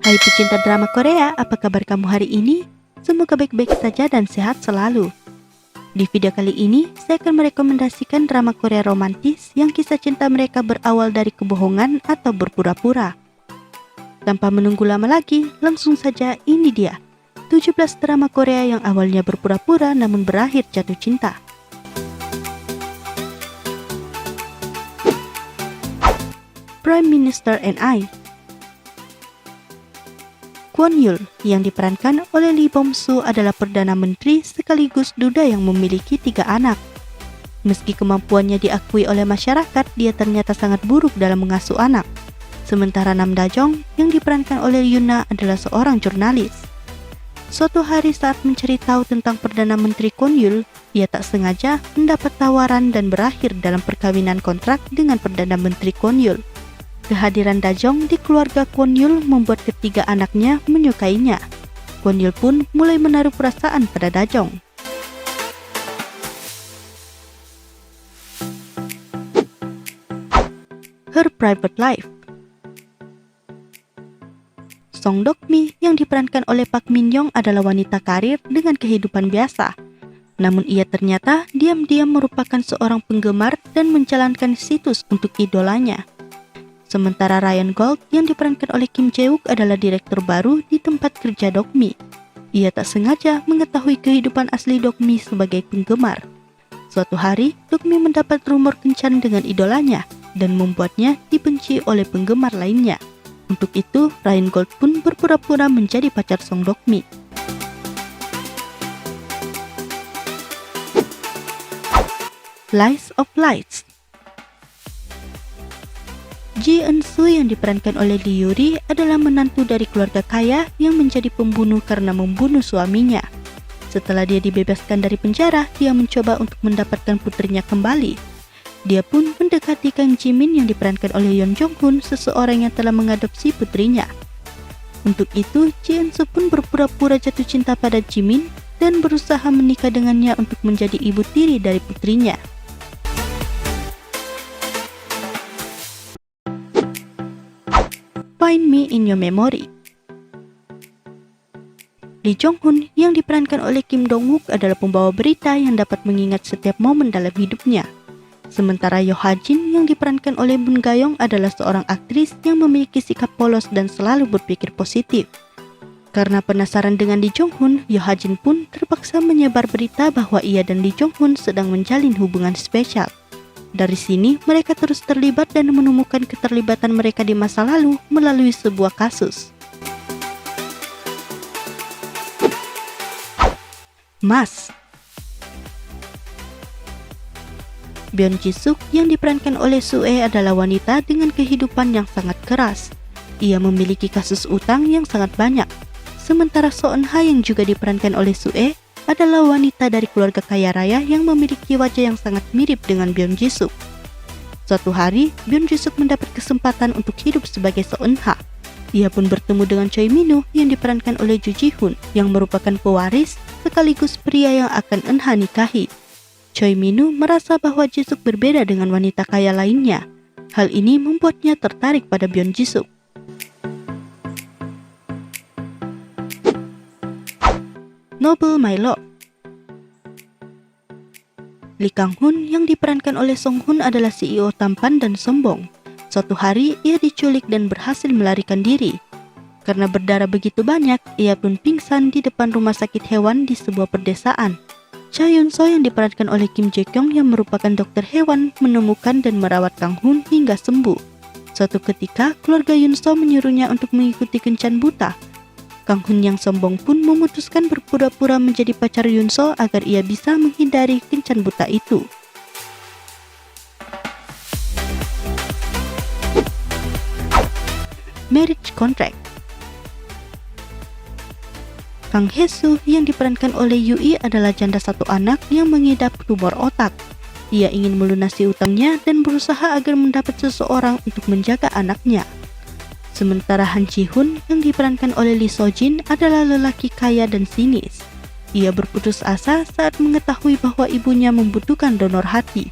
Hai pecinta drama Korea, apa kabar kamu hari ini? Semoga baik-baik saja dan sehat selalu. Di video kali ini, saya akan merekomendasikan drama Korea romantis yang kisah cinta mereka berawal dari kebohongan atau berpura-pura. Tanpa menunggu lama lagi, langsung saja ini dia. 17 drama Korea yang awalnya berpura-pura namun berakhir jatuh cinta. Prime Minister and I. Kwon Yul yang diperankan oleh Lee Bom Soo adalah Perdana Menteri sekaligus duda yang memiliki 3 anak. Meski kemampuannya diakui oleh masyarakat, dia ternyata sangat buruk dalam mengasuh anak. Sementara Nam Da Jong yang diperankan oleh Yoon Na adalah seorang jurnalis. Suatu hari saat mencari tahu tentang Perdana Menteri Kwon Yul, ia tak sengaja mendapat tawaran dan berakhir dalam perkawinan kontrak dengan Perdana Menteri Kwon Yul. Kehadiran Da Jong di keluarga Kwon Yul membuat ketiga anaknya menyukainya. Kwon Yul pun mulai menaruh perasaan pada Da Jong. Her Private Life. Song Dok-mi yang diperankan oleh Park Min Young adalah wanita karir dengan kehidupan biasa. Namun ia ternyata diam-diam merupakan seorang penggemar dan menjalankan situs untuk idolanya. Sementara Ryan Gold yang diperankan oleh Kim Jae-wook adalah direktur baru di tempat kerja Dok-mi. Ia tak sengaja mengetahui kehidupan asli Dok-mi sebagai penggemar. Suatu hari, Dok-mi mendapat rumor kencan dengan idolanya dan membuatnya dibenci oleh penggemar lainnya. Untuk itu, Ryan Gold pun berpura-pura menjadi pacar Song Dok-mi. Lies of Lights. Ji Eun-soo yang diperankan oleh Lee Yuri adalah menantu dari keluarga kaya yang menjadi pembunuh karena membunuh suaminya. Setelah dia dibebaskan dari penjara, dia mencoba untuk mendapatkan putrinya kembali. Dia pun mendekati Kang Jimin yang diperankan oleh Yeon Jong-hun, seseorang yang telah mengadopsi putrinya. Untuk itu, Ji Eun-soo pun berpura-pura jatuh cinta pada Jimin dan berusaha menikah dengannya untuk menjadi ibu tiri dari putrinya. Find Me in Your Memory. Lee Jong-hun yang diperankan oleh Kim Dong-wook adalah pembawa berita yang dapat mengingat setiap momen dalam hidupnya. Sementara Yo Ha-jin yang diperankan oleh Moon Ga-young adalah seorang aktris yang memiliki sikap polos dan selalu berpikir positif. Karena penasaran dengan Lee Jong-hun, Yo Ha-jin pun terpaksa menyebar berita bahwa ia dan Lee Jong-hun sedang menjalin hubungan spesial. Dari sini, mereka terus terlibat dan menemukan keterlibatan mereka di masa lalu melalui sebuah kasus. Mas. Byeon Ji-suk yang diperankan oleh Sue adalah wanita dengan kehidupan yang sangat keras. Ia memiliki kasus utang yang sangat banyak. Sementara So Eun-ha yang juga diperankan oleh Sue adalah wanita dari keluarga kaya raya yang memiliki wajah yang sangat mirip dengan Byeon Ji-suk. Suatu hari, Byeon Ji-suk mendapat kesempatan untuk hidup sebagai So Eun-ha. Ia pun bertemu dengan Choi Min-woo yang diperankan oleh Joo Ji-hoon yang merupakan pewaris sekaligus pria yang akan Eun-ha nikahi. Choi Min-woo merasa bahwa Ji-suk berbeda dengan wanita kaya lainnya. Hal ini membuatnya tertarik pada Byeon Ji-suk. Noble My Love. Lee Kang-hun yang diperankan oleh Song-hun adalah CEO tampan dan sombong. Suatu hari, ia diculik dan berhasil melarikan diri. Karena berdarah begitu banyak, ia pun pingsan di depan rumah sakit hewan di sebuah perdesaan. Cha Yun-so yang diperankan oleh Kim Jae-kyung yang merupakan dokter hewan menemukan dan merawat Kang-hun hingga sembuh. Suatu ketika, keluarga Yun-so menyuruhnya untuk mengikuti kencan buta. Kang-hun yang sombong pun memutuskan berpura-pura menjadi pacar Yun-so agar ia bisa menghindari kencan buta itu. Marriage Contract. Kang Hae-soo yang diperankan oleh Yui adalah janda satu anak yang mengidap tumor otak. Ia ingin melunasi utangnya dan berusaha agar mendapat seseorang untuk menjaga anaknya. Sementara Han Ji-hoon yang diperankan oleh Lee So-jin adalah lelaki kaya dan sinis. Ia berputus asa saat mengetahui bahwa ibunya membutuhkan donor hati.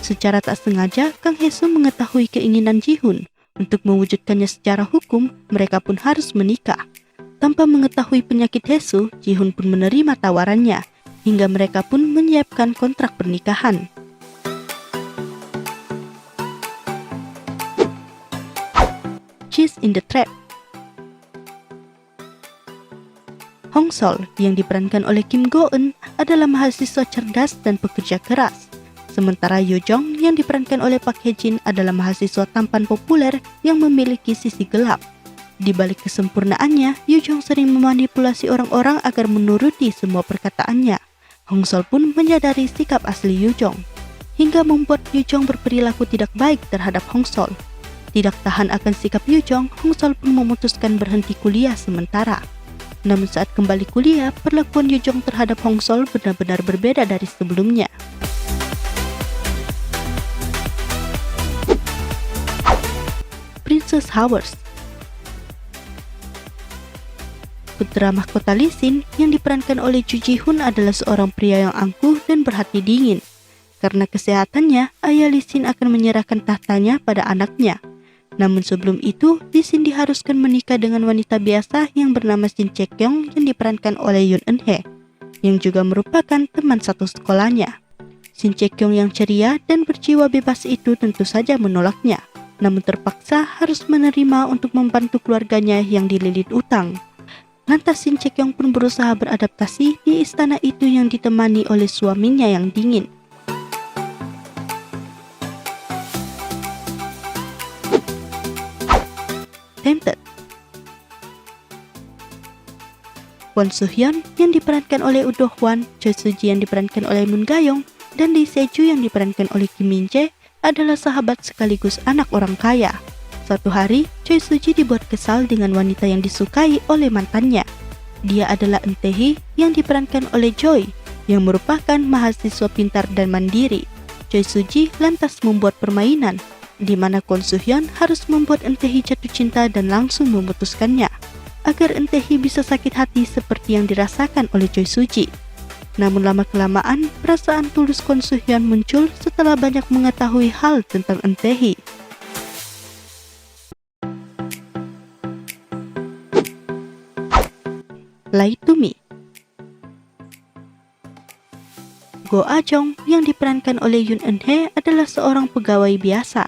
Secara tak sengaja, Kang Hae-soo mengetahui keinginan Ji-hoon. Untuk mewujudkannya secara hukum, mereka pun harus menikah. Tanpa mengetahui penyakit Hesu, Ji-hun pun menerima tawarannya, hingga mereka pun menyiapkan kontrak pernikahan. Cheese in the Trap. Hong Sol yang diperankan oleh Kim Go-eun adalah mahasiswa cerdas dan pekerja keras. Sementara Yoo Jong yang diperankan oleh Park Hae-jin adalah mahasiswa tampan populer yang memiliki sisi gelap. Di balik kesempurnaannya, Yoo Jong sering memanipulasi orang-orang agar menuruti semua perkataannya. Hong Sol pun menyadari sikap asli Yoo Jong, hingga membuat Yoo Jong berperilaku tidak baik terhadap Hong Sol. Tidak tahan akan sikap Yoo Jong, Hong Sol pun memutuskan berhenti kuliah sementara. Namun saat kembali kuliah, perlakuan Yoo Jong terhadap Hong Sol benar-benar berbeda dari sebelumnya. Princess Hours. Putra mahkota Lee Sin yang diperankan oleh Ju Ji-hoon adalah seorang pria yang angkuh dan berhati dingin. Karena kesehatannya, ayah Lee Sin akan menyerahkan tahtanya pada anaknya. Namun sebelum itu, Lee Sin diharuskan menikah dengan wanita biasa yang bernama Shin Chae-kyung yang diperankan oleh Yoon Eun-hye, yang juga merupakan teman satu sekolahnya. Shin Chae-kyung yang ceria dan berjiwa bebas itu tentu saja menolaknya, namun terpaksa harus menerima untuk membantu keluarganya yang dililit utang. Lantas Shin Chae-kyung pun berusaha beradaptasi di istana itu yang ditemani oleh suaminya yang dingin. Tempted. Kwon Soo-hyun yang diperankan oleh Woo Do-hwan, Choi Soo-ji yang diperankan oleh Moon Ga-young, dan Lee Se-ju yang diperankan oleh Kim Min-jae adalah sahabat sekaligus anak orang kaya. Suatu hari, Choi Soo-ji dibuat kesal dengan wanita yang disukai oleh mantannya. Dia adalah Eun Tae-hee yang diperankan oleh Choi, yang merupakan mahasiswa pintar dan mandiri. Choi Soo-ji lantas membuat permainan, di mana Kwon Soo-hyun harus membuat Eun Tae-hee jatuh cinta dan langsung memutuskannya, agar Eun Tae-hee bisa sakit hati seperti yang dirasakan oleh Choi Soo-ji. Namun lama-kelamaan, perasaan tulus Kwon Soo-hyun muncul setelah banyak mengetahui hal tentang Eun Tae-hee. Lie to Me. Go Ah-jong yang diperankan oleh Yoon Eun-hye adalah seorang pegawai biasa.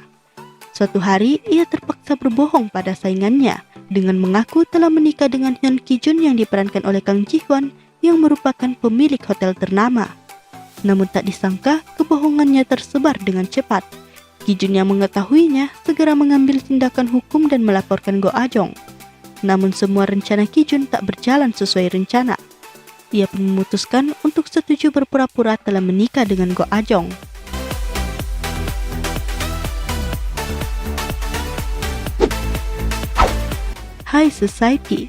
Suatu hari, ia terpaksa berbohong pada saingannya dengan mengaku telah menikah dengan Hyun Ki-jun yang diperankan oleh Kang Ji-hwan yang merupakan pemilik hotel ternama. Namun tak disangka, kebohongannya tersebar dengan cepat. Ki-jun yang mengetahuinya segera mengambil tindakan hukum dan melaporkan Go Ah-jong. Namun semua rencana Ki-jun tak berjalan sesuai rencana. Ia pun memutuskan untuk setuju berpura-pura telah menikah dengan Go Ah-jong. High Society.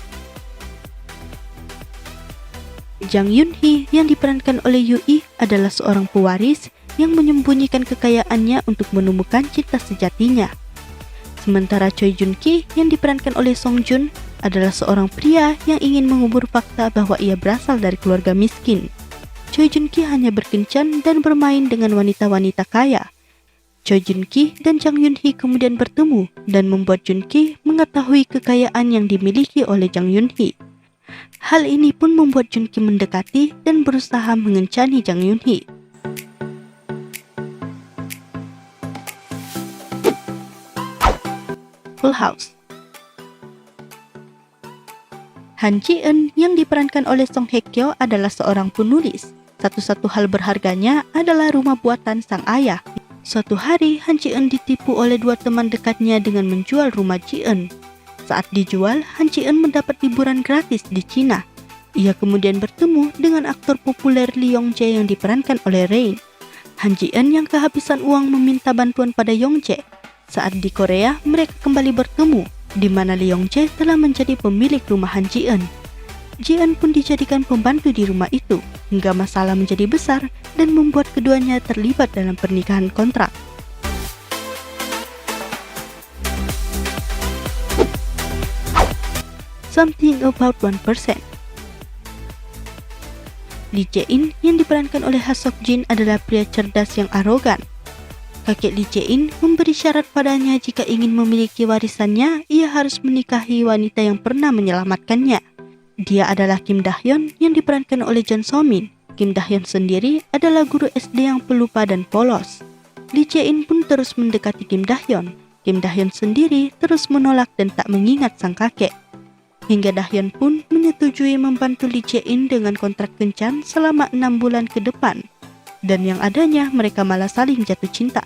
Jang Yoon-hee yang diperankan oleh Yoo-ih adalah seorang pewaris yang menyembunyikan kekayaannya untuk menemukan cinta sejatinya. Sementara Choi Joon-ki yang diperankan oleh Song Joon adalah seorang pria yang ingin mengubur fakta bahwa ia berasal dari keluarga miskin. Choi Joon-ki hanya berkencan dan bermain dengan wanita-wanita kaya. Choi Joon-ki dan Jang Yoon-hee kemudian bertemu dan membuat Joon-ki mengetahui kekayaan yang dimiliki oleh Jang Yoon-hee. Hal ini pun membuat Joon-ki mendekati dan berusaha mengencani Jang Yoon-hee. Full House. Han Ji-eun yang diperankan oleh Song Hye-kyo adalah seorang penulis. Satu-satu hal berharganya adalah rumah buatan sang ayah. Suatu hari, Han Ji-eun ditipu oleh dua teman dekatnya dengan menjual rumah Ji-eun. Saat dijual, Han Ji-eun mendapat liburan gratis di Cina. Ia kemudian bertemu dengan aktor populer Lee Yong-jae yang diperankan oleh Rain. Han Ji-eun yang kehabisan uang meminta bantuan pada Yong-jae. Saat di Korea, mereka kembali bertemu, di mana Lee Yong-jae telah menjadi pemilik rumah Han Ji-eun. Ji-eun pun dijadikan pembantu di rumah itu, hingga masalah menjadi besar dan membuat keduanya terlibat dalam pernikahan kontrak. Something About 1%. Lee Jae-in yang diperankan oleh Ha Sok-jin adalah pria cerdas yang arogan. Kakek Lee Jae-in memberi syarat padanya jika ingin memiliki warisannya, ia harus menikahi wanita yang pernah menyelamatkannya. Dia adalah Kim Da-hyun yang diperankan oleh Jeon So-min. Kim Da-hyun sendiri adalah guru SD yang pelupa dan polos. Lee Jae-in pun terus mendekati Kim Da-hyun. Kim Da-hyun sendiri terus menolak dan tak mengingat sang kakek. Hingga Da-hyun pun menyetujui membantu Lee Jae-in dengan kontrak kencan selama 6 bulan ke depan. Dan yang adanya mereka malah saling jatuh cinta.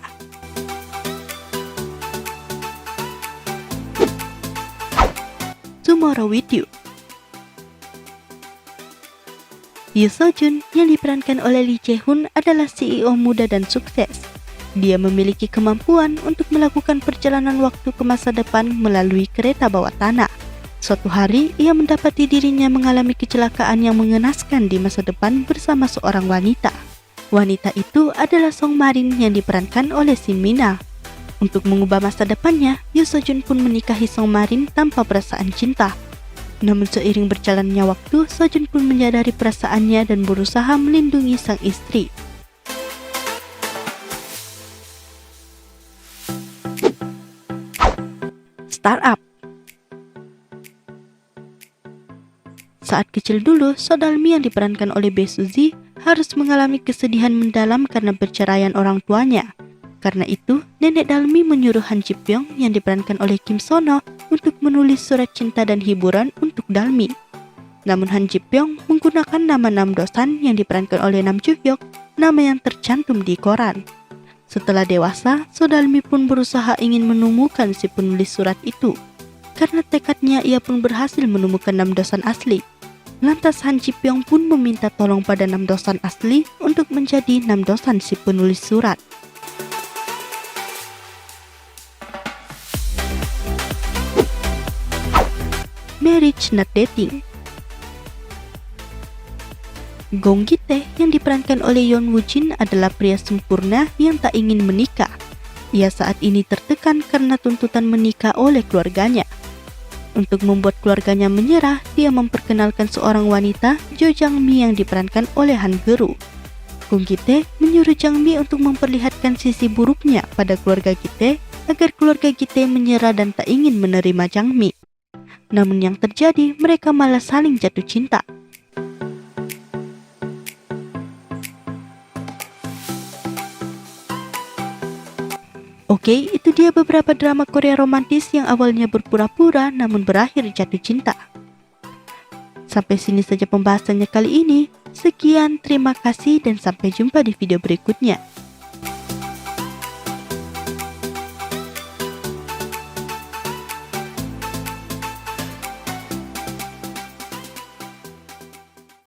Tomorrow with You. Yoo So-jun yang diperankan oleh Lee Jae-hoon adalah CEO muda dan sukses. Dia memiliki kemampuan untuk melakukan perjalanan waktu ke masa depan melalui kereta bawah tanah. Suatu hari, ia mendapati dirinya mengalami kecelakaan yang mengenaskan di masa depan bersama seorang wanita. Wanita itu adalah Song Marin yang diperankan oleh Shin Mina. Untuk mengubah masa depannya, Yoo So-jun pun menikahi Song Marin tanpa perasaan cinta. Namun seiring berjalannya waktu, So-jun pun menyadari perasaannya dan berusaha melindungi sang istri. Startup. Saat kecil dulu, Sodalmi yang diperankan oleh Bae Suzy harus mengalami kesedihan mendalam karena perceraian orang tuanya. Karena itu, nenek Dalmi menyuruh Han Ji Pyong yang diperankan oleh Kim Sono untuk menulis surat cinta dan hiburan untuk Dalmi. Namun Han Ji Pyong menggunakan nama Nam Do-san yang diperankan oleh Nam Joo Hyuk, nama yang tercantum di koran. Setelah dewasa, Sodalmi pun berusaha ingin menemukan si penulis surat itu. Karena tekadnya, ia pun berhasil menemukan Nam Do-san asli. Lantas Han Ji Pyong pun meminta tolong pada Nam Do-san asli untuk menjadi Nam Do-san si penulis surat. Marriage Not Dating. Gong Gi-tae yang diperankan oleh Yeon Woo-jin adalah pria sempurna yang tak ingin menikah. Ia saat ini tertekan karena tuntutan menikah oleh keluarganya. Untuk membuat keluarganya menyerah, dia memperkenalkan seorang wanita, Jo Jang-mi yang diperankan oleh Han Geru. Gong Gi-tae menyuruh Jang-mi untuk memperlihatkan sisi buruknya pada keluarga Gi-tae agar keluarga Gi-tae menyerah dan tak ingin menerima Jang-mi. Namun yang terjadi, mereka malah saling jatuh cinta. Oke, itu dia beberapa drama Korea romantis yang awalnya berpura-pura namun berakhir jatuh cinta. Sampai sini saja pembahasannya kali ini. Sekian, terima kasih dan sampai jumpa di video berikutnya.